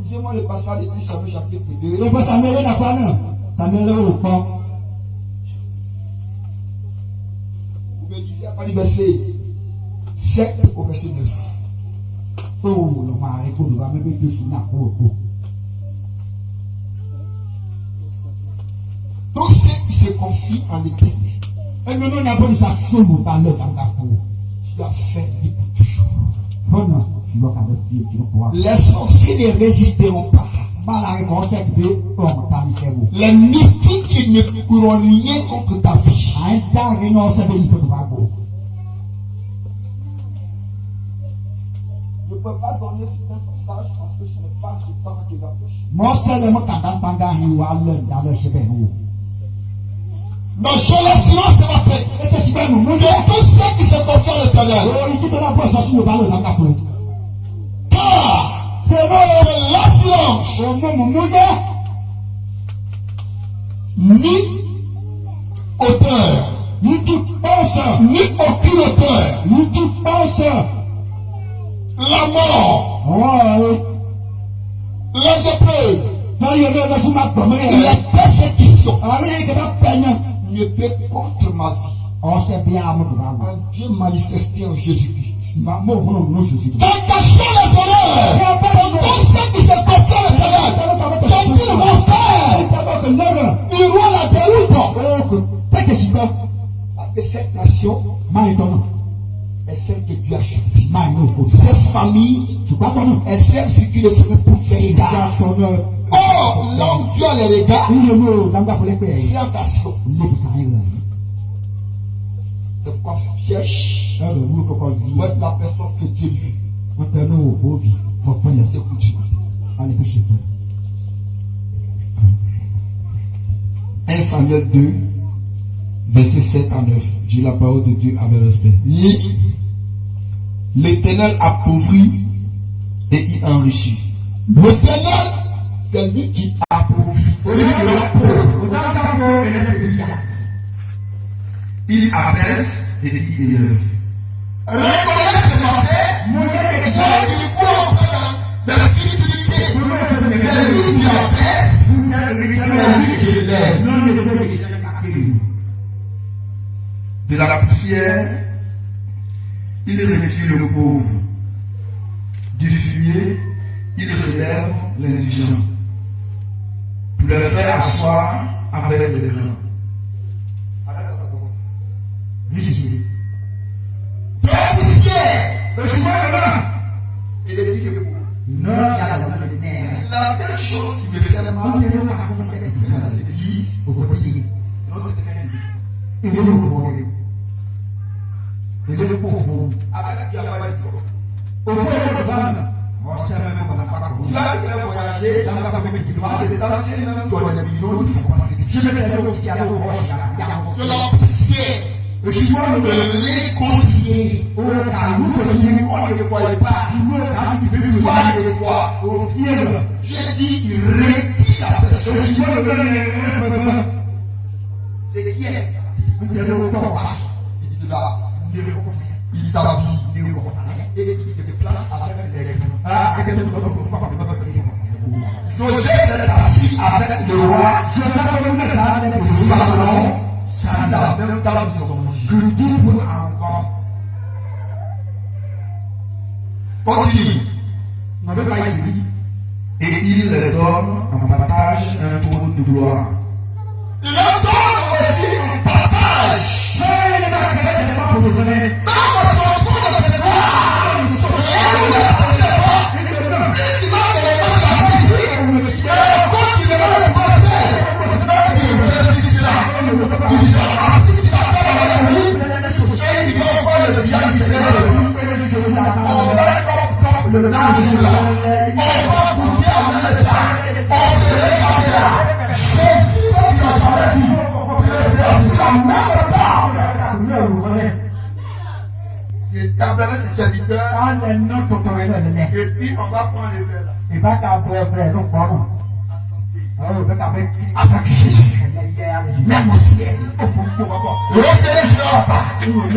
Lisez-moi le passage de Samuel chapitre 2. Vous me disiez à partir du verset 7 au verset 9. Tous ceux qui se confient en l'Éternel, tu as fait pour toujours. Les sorciers ne résisteront pas. Les mystiques qui ne pourront rien contre ta vie. Je ne peux pas donner ce passage parce que ce n'est pas ce temps qui va prêcher. Donc je laisse silence ce matin. Que tous ceux qui se confient en l'Éternel. Car c'est le silence. Ni auteur. Ni aucune auteur. La mort. Les épreuves. Les persécutions. Ne peut contre ma vie. Un Dieu manifesté en Jésus-Christ. Quelque chose les honneurs. Tous ceux qui se confient à l'Éternel. Quelqu'un va faire. Il voit la déroute. Parce que cette nation est celle que Dieu a choisie. Cette famille est celle sur qui le Seigneur pour les regards. Oh, l'homme Dieu a les regards. C'est en question. De quoi cherche être la personne que Dieu veut. Écoute. 1 Samuel 2, verset 7 à 9. J'ai la parole de Dieu avec respect. L'Éternel appauvrit et y enrichit. L'Éternel, c'est lui qui appauvrit. Il abaisse et il élève. Reconnaissez ce matin, il court dans la spiritualité. C'est lui qui abaisse, c'est lui qui élève. De la poussière, il retire le pauvre. Du fumier, il relève l'indigent. Pour le faire asseoir avec les grands. Il est dit que non, la seule chose qui me fait mal, c'est l'église au quotidien. Il est le pauvre. Au fond, c'est je suis de les conseiller. J'ai dit, il retire la personne. C'est qui est? Il est là. Il est dans la vie. Il est place avec les Joseph est assis avec le roi. Salomon, dans la maison. Je le dis pour encore. Continue. Et il leur donne en partage un trône de gloire. Il leur donne aussi un partage. Ses serviteurs, et puis on va prendre les verres là. Avec Jésus, même au ciel, le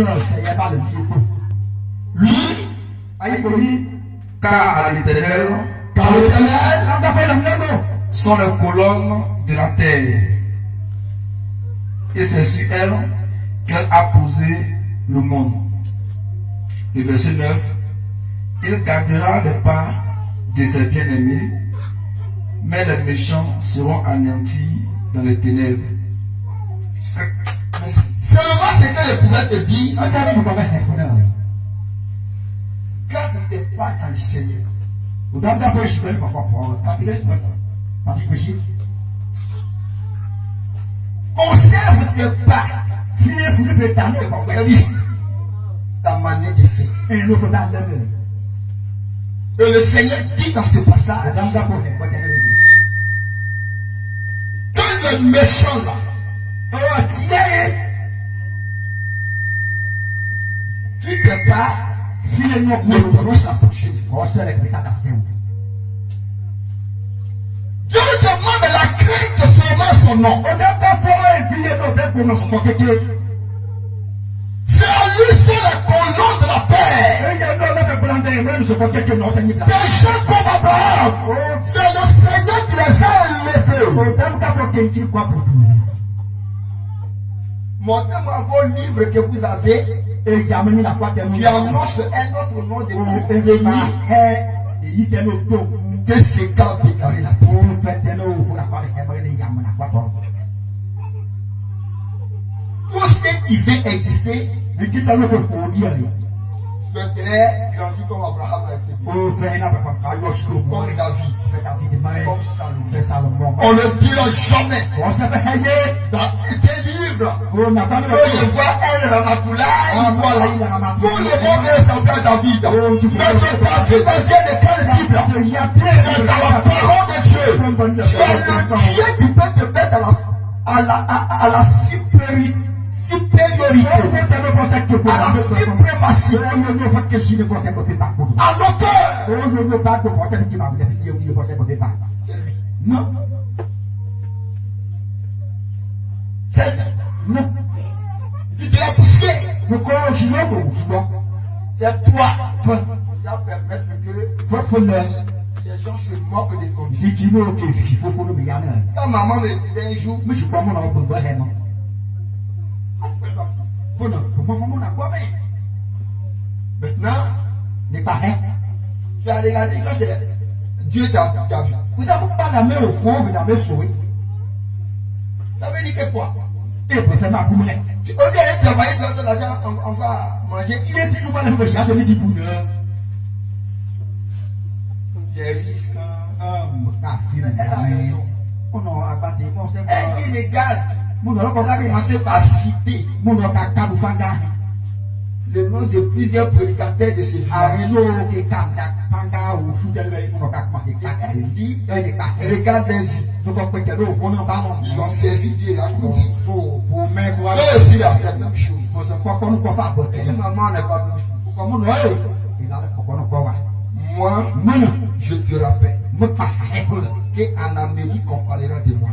lui, Car à l'Éternel sont les colonnes de la terre, et c'est sur elle qu'elle a posé le monde. Le verset 9, il gardera les pas de ses bien-aimés, mais les méchants seront anéantis dans les ténèbres. Seulement ce que je pouvais te dire, garde tes pas dans le Seigneur. Conserve tes pas. Ta manière de faire. Et le Seigneur dit dans ce passage que le méchant là, tu ne peux pas ne pourront s'approcher. Dieu demande la crainte seulement son nom. C'est à lui seul les colons de la terre. Des gens comme Abraham. C'est le Seigneur qui les a élevés. Montrez-moi vos livres que vous avez. Qui annonce un autre nom de que c'est quand déclaré la paix. Tout ce qui veut exister, le terre grandit comme Abraham a été dit. Comme David, comme Salomon. On ne dira jamais dans tes livres que le voit El Ramatoulaye pour le monde de son père David. Mais c'est parti dans de quelle Bible? C'est dans la parole de Dieu. Tu es le Dieu qui peut te mettre à la supériorité. À la suprématie, à l'auteur. Non. Non. Tu te l'as poussé. C'est toi qui vas permettre que ces gens se moquent de ton Dieu. Quand maman me disait un jour, maintenant, n'est pas rien. Tu as regardé quand c'est Dieu t'a vu. Vous n'avez pas la main au fond, vous l'avez sauvé. Ça veut dire que quoi? Au lieu de travailler dans l'argent, on va manger. Il est toujours pas la main, ça veut dire bonheur. J'ai risque. Elle a raison. Elle dit les garde. On a commencé par citer. le nom de plusieurs prédicateurs de ce village. Regarde des vies. Ils ont servi Dieu là. Eux aussi, ils ont fait la même chose. Et maman n'est pas moi, je te rappelle qu'en Amérique, on parlera de moi.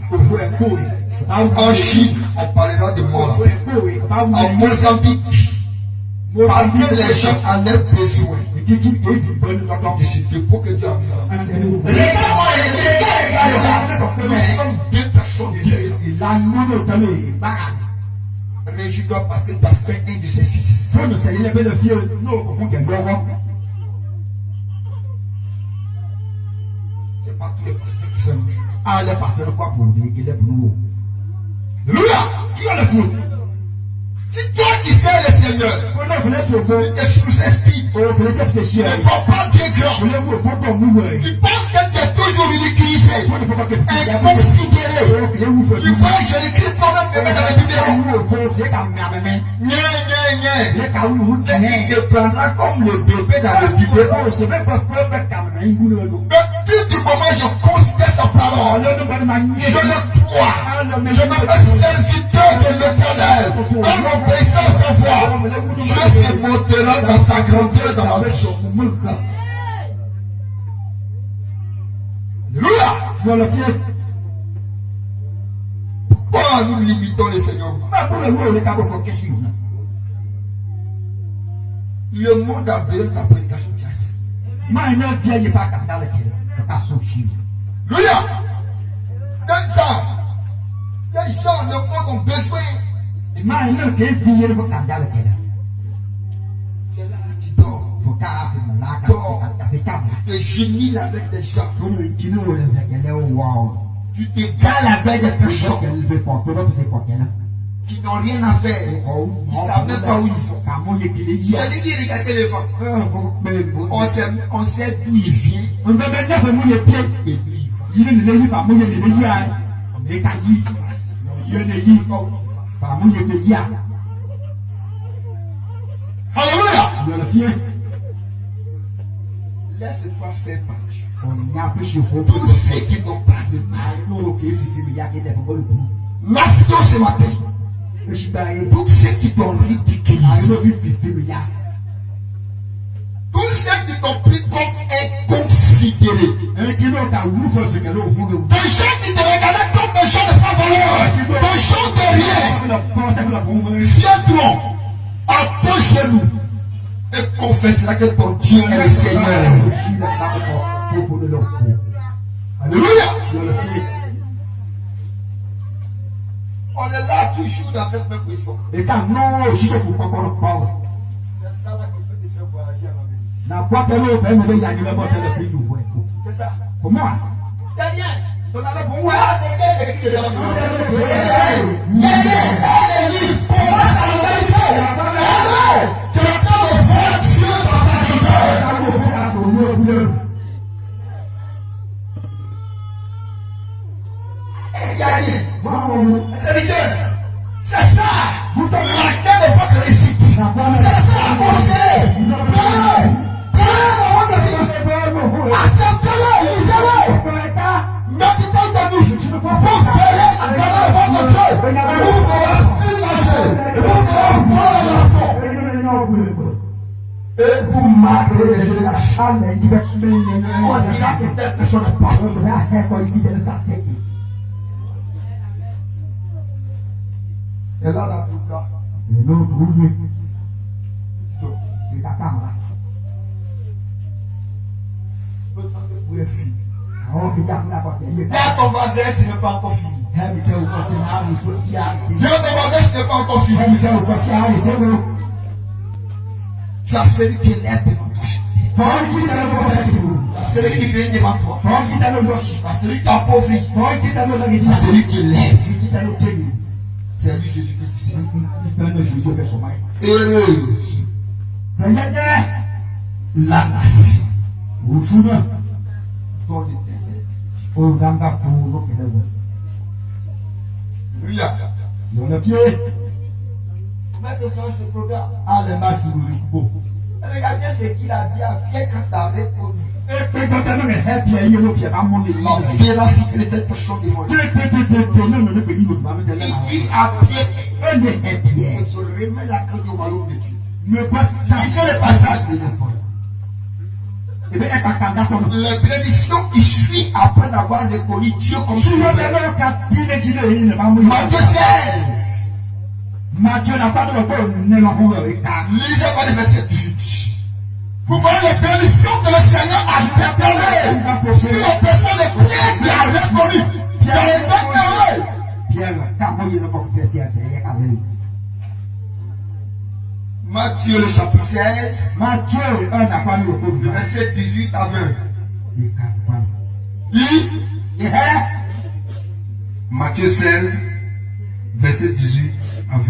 En Chine, on parlera de moi. En Mozambique, parce que les gens en ont besoin. De ce dépôt que Dieu a mis. Deux personnes réjouis-toi parce que tu as fait un de ses fils. C'est pas tous les pasteurs qui s'aiment. Ah, les pasteurs, quoi pour dire qu'il est pour nous? Alléluia! Qui a le fou? Si toi qui sais le Seigneur, tu te sous-estimes, ne faut pas dire grand. Tu penses que tu es toujours ridiculisé, inconsidéré. Tu vois, je l'écris toi-même bébé dans le biberon. Il te prendra comme le bébé dans le biberon. Depuis du moment où je considère sa parole, je le crois. Je me fais serviteur de l'Éternel. En obéissant sa voix, Dieu se montrera dans sa grandeur dans ma vie. Alléluia. Pourquoi nous limitons le Seigneur? Le monde a besoin de ta prédication. Alléluia. Les gens, le monde ont besoin. C'est là que tu dors. Tu te génies avec des gens. Tu t'égales avec des personnes qui n'ont rien à faire. Ils ne savent même pas où ils sont. Il a dit, regardez les femmes. On sait d'où il vient. Et puis, alléluia. Laisse-toi faire partie. Tous ceux qui n'ont pas de mal. Merci ce matin. Tous ceux qui t'ont ridiculisé. Tous ceux qui t'ont pris comme inconsidéré. Des gens qui te regardaient comme des gens de sans valeur. Des gens de rien. Tiens-toi à tes genoux et confesse-la que ton Dieu est le Seigneur. Alléluia. On est là toujours dans cette même position. C'est ça là qui peut te faire voyager à c'est ça. Comment? C'est bien. Ton allée pour moi, c'est écrit dans tu entends le voir Dieu dans sa grandeur. C'est ça. Vous la clé de votre réussite. C'est ça, mon frère. Acceptez-le, lisez-le. Méditez de nous. Vous ferez adorer votre Dieu. Et vous ferez s'imaginer. Et vous ferez voir la leçon. Et vous marquerez les générations. On déjà que telle personne est passée. Et là, la toute là. Viens ton voisin, ce n'est pas encore fini. Viens ton voisin, ce n'est pas encore fini. Tu as celui qui lève devant toi. Celui qui vient devant toi. Celui qui appauvrit. Celui qui lève. C'est lui Jésus-Christ. Heureuse la nation dont l'Éternel. Alléluia. mettre fin à ce programme. Regardez ce qu'il a dit à Pierre quand t'as répondu. La violence était personne devant lui. Il dit à Pierre, je remets la clé au royaume de Dieu. Ils sont les passages. Les bénédictions qui suivent après avoir reconnu Dieu comme Sauveur. Matthieu 16. Matthieu n'a pas de repos. Lisez pas le verset 18. Vous voyez les bénédictions que le Seigneur a préparées. Si les personnes les Pierre qui a reconnu, qui a été heureux. Matthieu le chapitre 16. Matthieu, le verset 18 à 20. Lis. Matthieu 16, verset 18 à 20.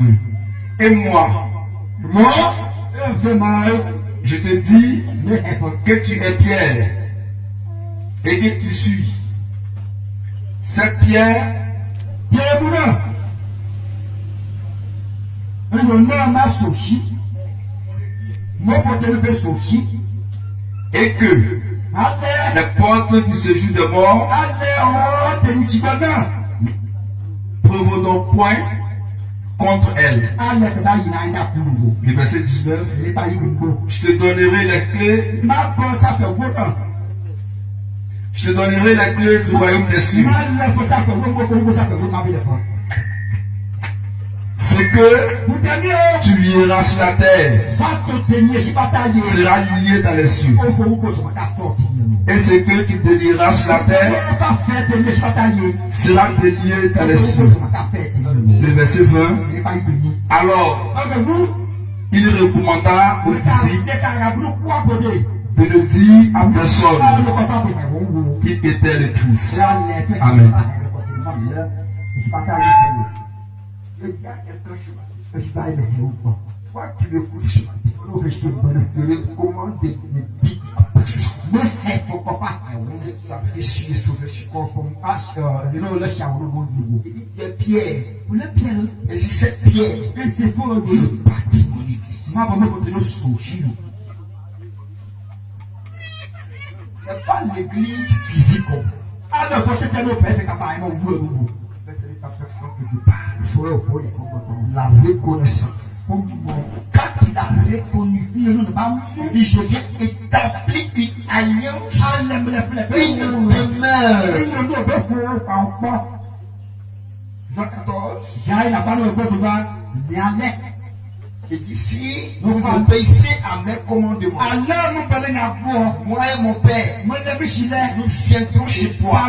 Et moi, je te dis que tu es Pierre et que tu suis. Cette pierre, et que les portes du séjour de mort ne prévaudront point contre elle. Le verset 19. Je te donnerai les clés. Je te donnerai les clés du royaume des cieux. Ce que tu lieras sur la terre sera lié dans les cieux. Et ce que tu délieras sur la terre sera délié dans les cieux. Le verset 20. Alors, il recommanda aux disciples de ne dire à personne qu'il était le Christ. Amen. Je dis à quelqu'un ce matin, toi qui m'écoutes ce matin, je recommande de ne dire à personne. Mais il faut pas essuyer ce que je suis conforme à ça. Il y a Pierre. Et si cette pierre, je bâtis mon église. C'est pas l'église physique. La reconnaissance. Quand il a reconnu, il dit je viens établir une alliance, une demeure. Jean 14. Il dit si vous obéissez à mes commandements, moi et mon père, nous viendrons chez toi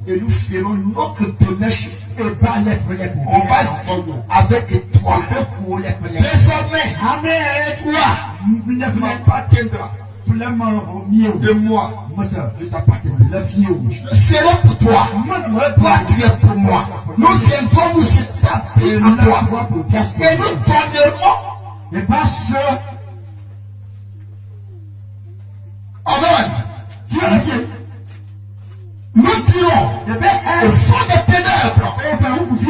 et nous ferons notre demeure chez toi. On va avec toi. Désormais, toi, ne m'appartiendra de moi. Je t'appartiendrai. Je serai pour toi. Toi, tu es pour moi. Nous viendrons nous établir à toi. Et nous donnerons. Et pas ce. Amen. Nous dirons au fond des ténèbres,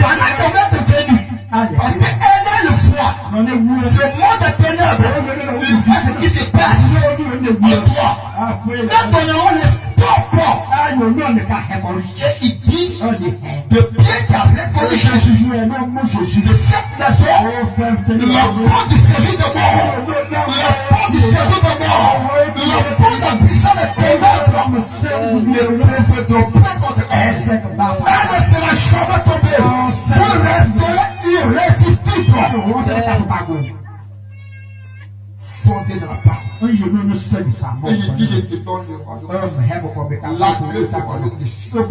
Anna devrait être venue. Parce qu'elle est le froid. Ce monde des ténèbres, il voit ce qui se passe en toi. Nous donnerons les torpons. Et il dit, de bien qui a répondu Jésus, de cette maison, le pont du séjour de mort, le pont du séjour de mort, le pont de puissance des ténèbres, ne préféreront point contre elle. Elle ne sera jamais tombée. Vous resterez irrésistible. Fondé dans la parole. Et il dit, je te donne le royaume. La clé du royaume des cieux.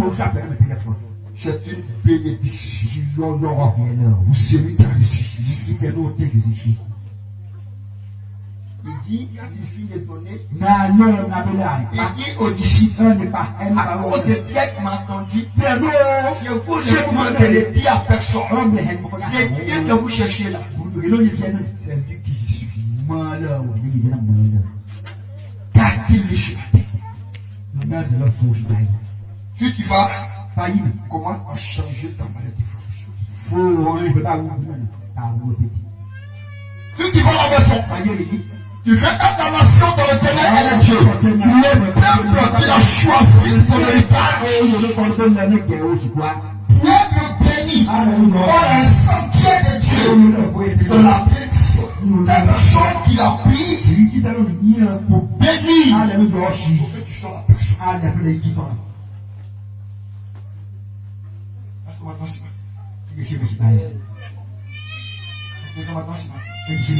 C'est une bénédiction. Vous celui qui a reçu. Il dit, quand il finit de donner, il dit aux disciples, à cause de Pierre qui m'a entendu, je vous recommande de le dire à personne. C'est Dieu que vous cherchez là. C'est lui qui j'y suis. Gardez le chemin. Si tu vas, comment changer ta maladie? Ceux qui font la version. Tu fais être la nation dans le ténèbre, elle est Dieu. Le peuple qu'il a choisi pour l'héritage. Peuple béni. Dans le sentier de Dieu. De la bénédiction. C'est le champ qu'il a pris pour bénir. Pour que tu sois la personne. Parce que maintenant, c'est Alléluia.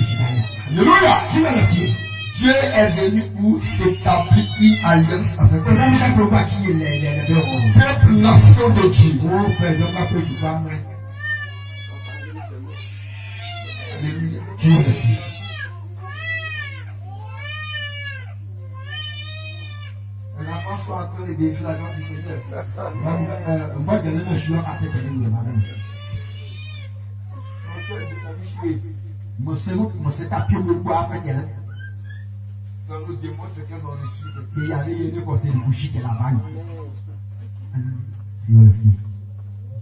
Dieu est venu pour s'établir une alliance avec le peuple nation de Dieu. Alléluia. Les enfants sont en train de défier la grâce du Seigneur. Dans le démontre qu'elles ont reçu.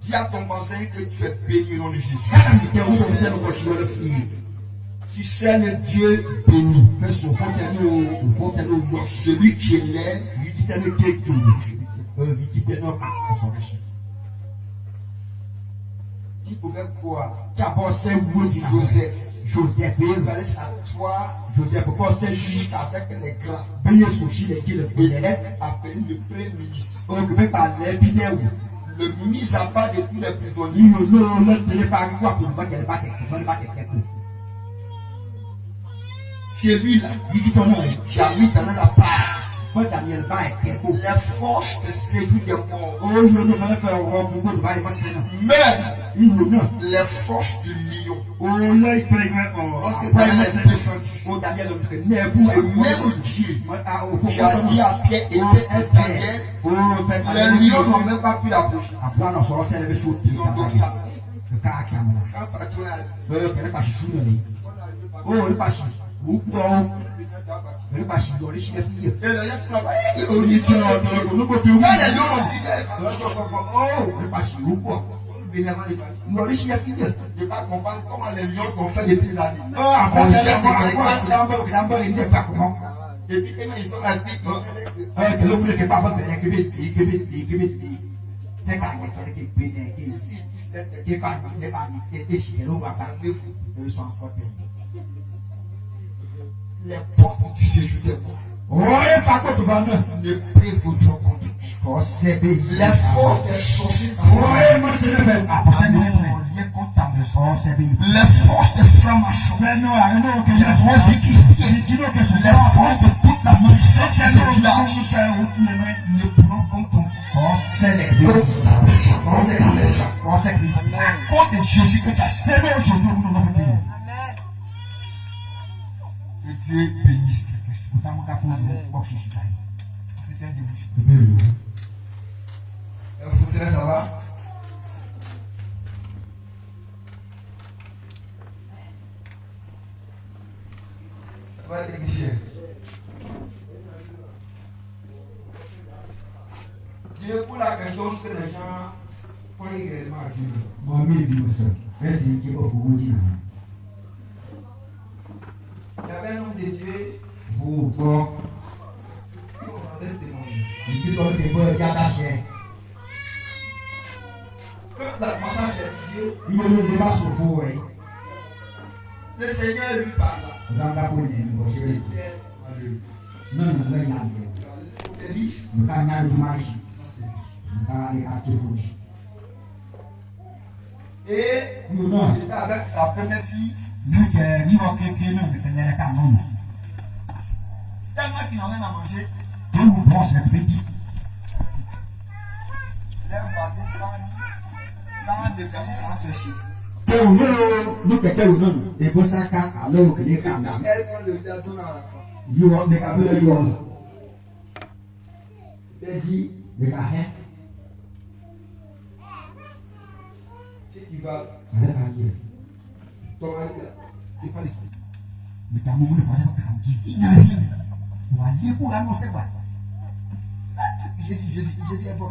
Dis à ton voisin que tu es béni au nom de Jésus. Tu sais le Dieu béni. Celui qui élève. Qui pouvait croire Joseph, il fallait s'asseoir juste avec les grands et être appelé le premier ministre. Le mis à part de tous les prisonniers. C'est lui là qui a mis dans la part. Les forces de séduire des morts. Même les forces du lion. Lorsque Daniel est descendu, c'est même Dieu qui a dit à Pierre et Daniel, les lions n'ont même pas pu l'approcher. Ils ont donc Je ne pas comprendre comment les lions ont fait depuis l'année. Et puis quand ils sont là, les portes du séjour des morts ne prévaudront contre lui. Les forces des sorciers les forces des francs-maçons, les rosicruciens, les forces de toute la puissance du village ne pourront contre à cause de Jésus que tu as servi aujourd'hui. Que Dieu bénisse c'est un dimanche. Vous savez, ça va? Ça va être Michel. Dieu pour la question que les gens font réellement à Dieu. Il y avait un homme de Dieu. Quand la croissance est Dieu, le Seigneur lui parla. Service. Et il était avec sa première fille. Tellement qu'il n'en a rien à manger. Les voisins, quand le garçon va chercher. Elle prend le gâteau dans la fin. Elle dit, si tu vas, ton mari là, tu n'es pas les coups. Jésus est bon.